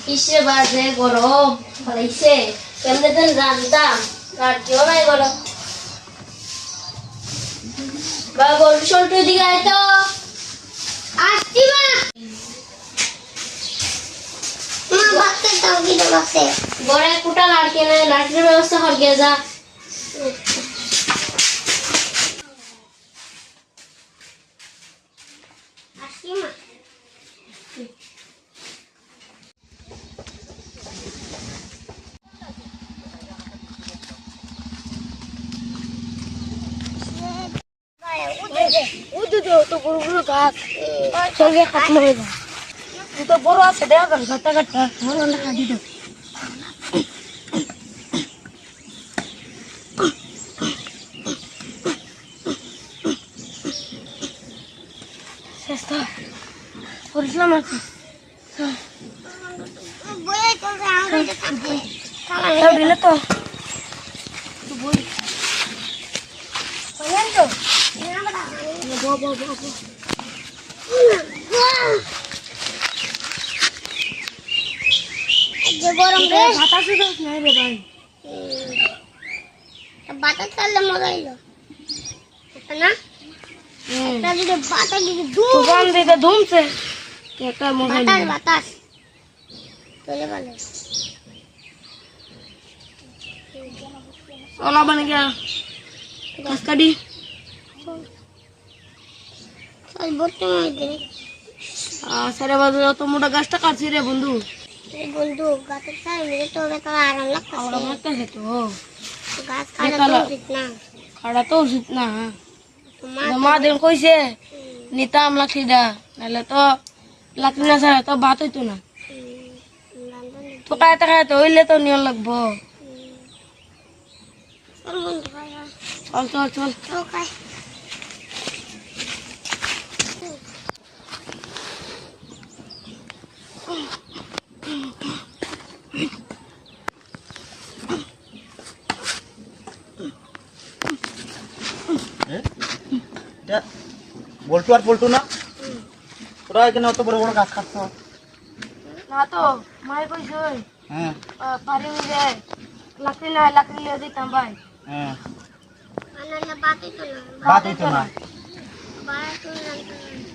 কিসে বাজে গরম হইছে কেমনে দেন জানতাম আর কেউ নাই গরম বাবা বল সল্টু দিকে আয় তো আসছি মা মা বাচ্চা দাও কি দাও বাচ্চা বড় কুটা লাড়কে না লাড়কির ব্যবস্থা কর গিয়ে যা আসছি মা তো বড় বড় গাছ সঙ্গে কাটলে হয়ে যায় তো বড় আছে দেখা গেল ঘাটা ঘাটা ভালো না কাটি দাও চেষ্টা করেছিলাম আর কি দিলে তো বই তো গরম রে বাতাস নাই রে ভাই বাতাস চাললে মজা এলো না একটা দিকে বাতাস দিকে দুম দিকে ধুমছে একটা মজা এলো বাতাস চলে ভালো ওলা বনে গিয়া গাছ কাটি চল বলতে মাইদে সারা বাজে অত মোটা গাছটা কাটছি রে বন্ধু বন্ধু গাছের ছায়া মিলে তো বেটা আরাম লাগছে আরাম লাগছে তো গাছ কাটা তো উচিত না কাটা তো উচিত না মা দেন কইছে নিতাম লাঠিটা নাহলে তো লাঠি না ছাড়া তো ভাত হইতো না তো কাটা খাইতে হইলে তো নিয়ম লাগবো চল চল চল চল খাই বল্টু আর বল্টু না তোরা এখানে অত বড় বড় গাছ কাটছ না তো মাই কইছে হ্যাঁ পারি মিলে লাকড়ি না লাকড়ি লিয়ে দিতাম ভাই হ্যাঁ আনালে বাতি তো না বাদ হইতো না বাতি তো না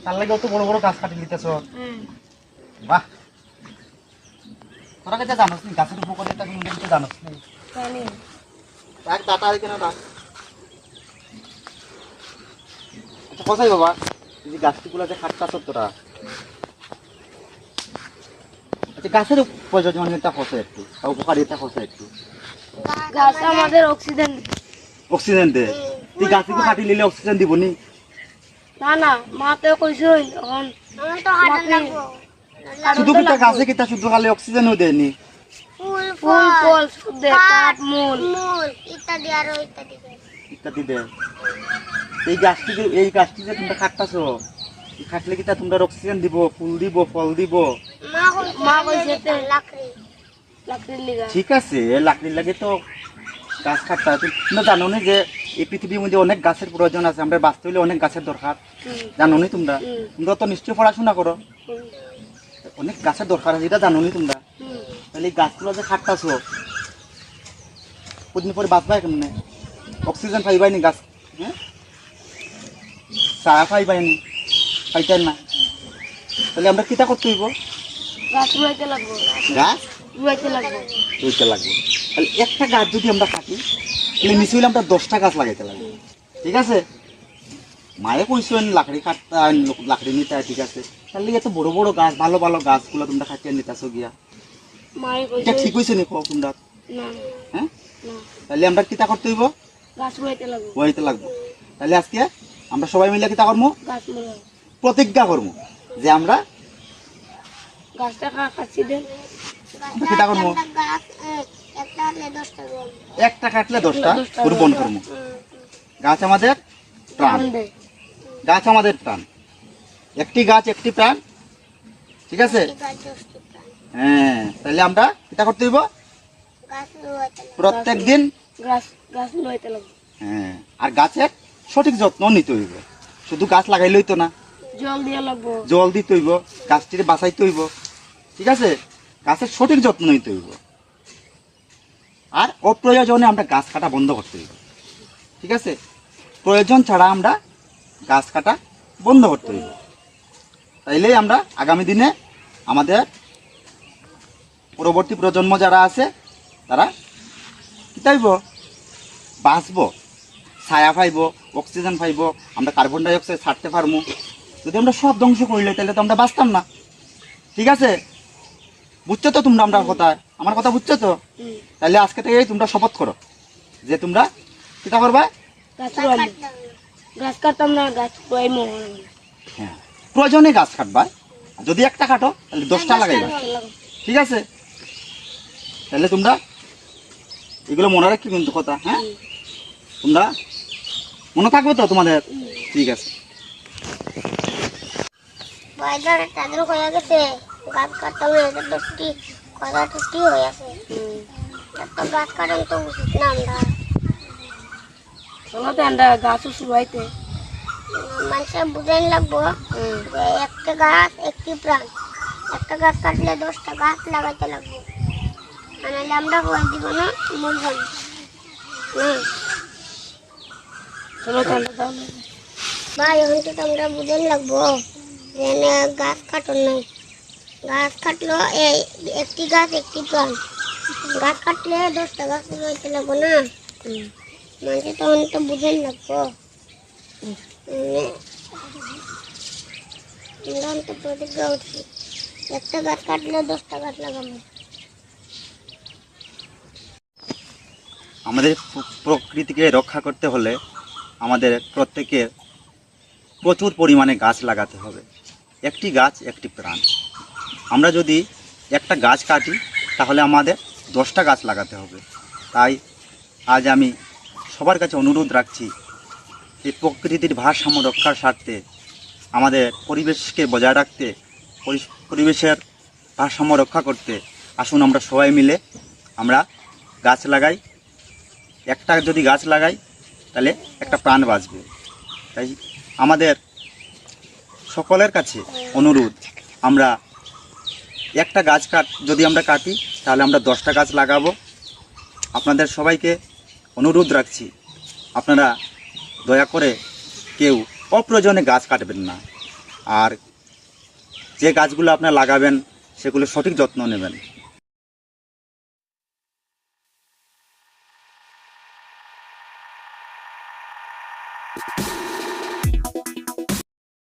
তার লাগে অত বড় বড় গাছ কাটি নিতেছ বাহ তোরা কেটে জানোস নি গাছের উপকারিতা কিন্তু জানোস নি জানি এক দাটা এখানে রাখ আচ্ছা কোথায় বাবা এই যে গাছগুলো যে কাটতাছ তোরা আচ্ছা গাছের প্রয়োজনীয়তা হচ্ছে একটু উপকারিতা হচ্ছে একটু গাছ আমাদের অক্সিজেন অক্সিজেন দেয় তুই গাছকে কাটি নিলে অক্সিজেন দিব নি না না মা তো কইছে এখন আমার তো হাঁটা লাগবো শুধু কিটা গাছে কিটা শুধু খালি অক্সিজেনও দেয়নি ফুল ফল দে কাঠ মূল ইত্যাদি আর ইত্যাদি ইত্যাদি দেয় এই গাছটি যে তোমরা কাটতাছো কাটলে কিটা তোমরা অক্সিজেন দিব ফুল দিব ফল দিব মা কইছে লাকড়ি লাকড়ির লাগা ঠিক আছে লাকড়ির লাগে তো গাছ কাটতে হয় তোমরা জানো না যে এই পৃথিবীর মধ্যে অনেক গাছের প্রয়োজন আছে আমরা বাঁচতে হলে অনেক গাছের দরকার জানো নি তোমরা তোমরা তো নিশ্চয়ই পড়াশোনা করো অনেক গাছের দরকার আছে এটা জানো নি তোমরা তাহলে এই গাছগুলো যে কাটতাছো কদিন পরে বাঁচবাই কেমনে অক্সিজেন পাইবাই নি গাছ হ্যাঁ ছায়া পাইবাই নি পাইতেন না তাহলে আমরা কিটা করতে হইব গাছ রুইতে লাগবো গাছ রুইতে লাগবো রুইতে লাগবে তাহলে একটা গাছ যদি আমরা কাটি তাহলে নিচে হইলে আমরা 10টা গাছ লাগাইতে লাগবে ঠিক আছে মায়ে কইছেন লাকড়ি কাটতে লাকড়ি নিতে ঠিক আছে তাহলে এত বড় বড় গাছ ভালো ভালো গাছগুলো তোমরা কাটিয়ে নিতেছো গিয়া মাই কইছে এটা ঠিক হইছে নি তোমরা না হ্যাঁ না তাহলে আমরা কিটা করতে হইব গাছ রুইতে লাগবো হইতে লাগবে তাহলে আজকে আমরা সবাই মিলে কিটা করবো গাছ মরে প্রতিজ্ঞা করবো যে আমরা গাছটা কাটছি দেন কিটা করবো একটা কাটলে 10টা রোপণ করবো গাছ আমাদের প্রাণ গাছ আমাদের প্রাণ একটি গাছ একটি প্রাণ ঠিক আছে হ্যাঁ তাহলে আমরা কিটা করতে হইব প্রত্যেক দিন গাছ লইতে লাগবে হ্যাঁ আর গাছের সঠিক যত্ন নিতে হইব শুধু গাছ লাগাইলেই তো না জল দিয়া লাগবো জল দিতে হইব গাছটিকে বাঁচাইতে হইব ঠিক আছে গাছের সঠিক যত্ন নিতে হইব, আর অপ্রয়োজনে আমরা গাছ কাটা বন্ধ করতে হইব। ঠিক আছে, প্রয়োজন ছাড়া আমরা গাছ কাটা বন্ধ করতে হইব। তাইলেই আমরা আগামী দিনে আমাদের পরবর্তী প্রজন্ম যারা আছে তারা কী চাইব, বাঁচব, ছায়া পাইব, অক্সিজেন পাইব, আমরা কার্বন ডাই অক্সাইড ছাড়তে পারবো। যদি আমরা সব ধ্বংস করলে তাহলে তো আমরা বাঁচতাম না। ঠিক আছে, বুঝছো তো তোমরা আমরা কথা, আমার কথা বুঝছো তো? তাহলে আজকে থেকে তোমরা শপথ করো যে তোমরা কিটা করবা, গাছ কাটতাম না, গাছ হ্যাঁ প্রয়োজনে গাছ কাটবা। যদি একটা কাটো তাহলে 10টা লাগাইবা। ঠিক আছে, তাহলে তোমরা এগুলো মনে রাখি কিন্তু কথা, হ্যাঁ তোমরা মনে থাকবে তো তোমাদের? ঠিক আছে। তাদের হয়ে গেছে গাছ কাটতাম না, এদের দোষটি কথা টুটি হয়ে আছে। তো গাছ কাটান তো উচিত না। আমরা গাছও শুরুতে মানুষের বুঝাইন লাগবো যে একটা গাছ একটি প্রাণ, একটা গাছ কাটলে 10টা গাছ লাগাইতে লাগবে, নাহলে আমরা হয়ে দিব না, মরব না। ভাই এখন তো আমরা বুঝাইন লাগবো যে গাছ কাটন নাই, গাছ কাটলো এই একটি গাছ একটি প্রাণ, গাছ কাটলে 10টা গাছ লাগাইতে লাগবো না। মানুষের তখন তো বুঝাইন লাগবো। তো প্রতিজ্ঞা উঠছি, একটা গাছ কাটলে 10টা গাছ লাগাবো। আমাদের প্রকৃতিকে রক্ষা করতে হলে আমাদের প্রত্যেকের প্রচুর পরিমাণে গাছ লাগাতে হবে। একটি গাছ একটি প্রাণ। আমরা যদি একটা গাছ কাটি তাহলে আমাদের 10টা গাছ লাগাতে হবে। তাই আজ আমি সবার কাছে অনুরোধ রাখছি, এই প্রকৃতির ভারসাম্য রক্ষার স্বার্থে আমাদের পরিবেশকে বজায় রাখতে, পরিবেশের ভারসাম্য রক্ষা করতে আসুন আমরা সবাই মিলে আমরা গাছ লাগাই। একটা যদি গাছ লাগাই তাহলে একটা প্রাণ বাঁচবে। তাই আমাদের সকলের কাছে অনুরোধ, আমরা একটা গাছ যদি আমরা কাটি তাহলে আমরা 10টা গাছ লাগাবো। আপনাদের সবাইকে অনুরোধ রাখছি, আপনারা দয়া করে কেউ অপ্রয়োজনে গাছ কাটবেন না, আর যে গাছগুলো আপনারা লাগাবেন সেগুলো সঠিক যত্ন নেবেন।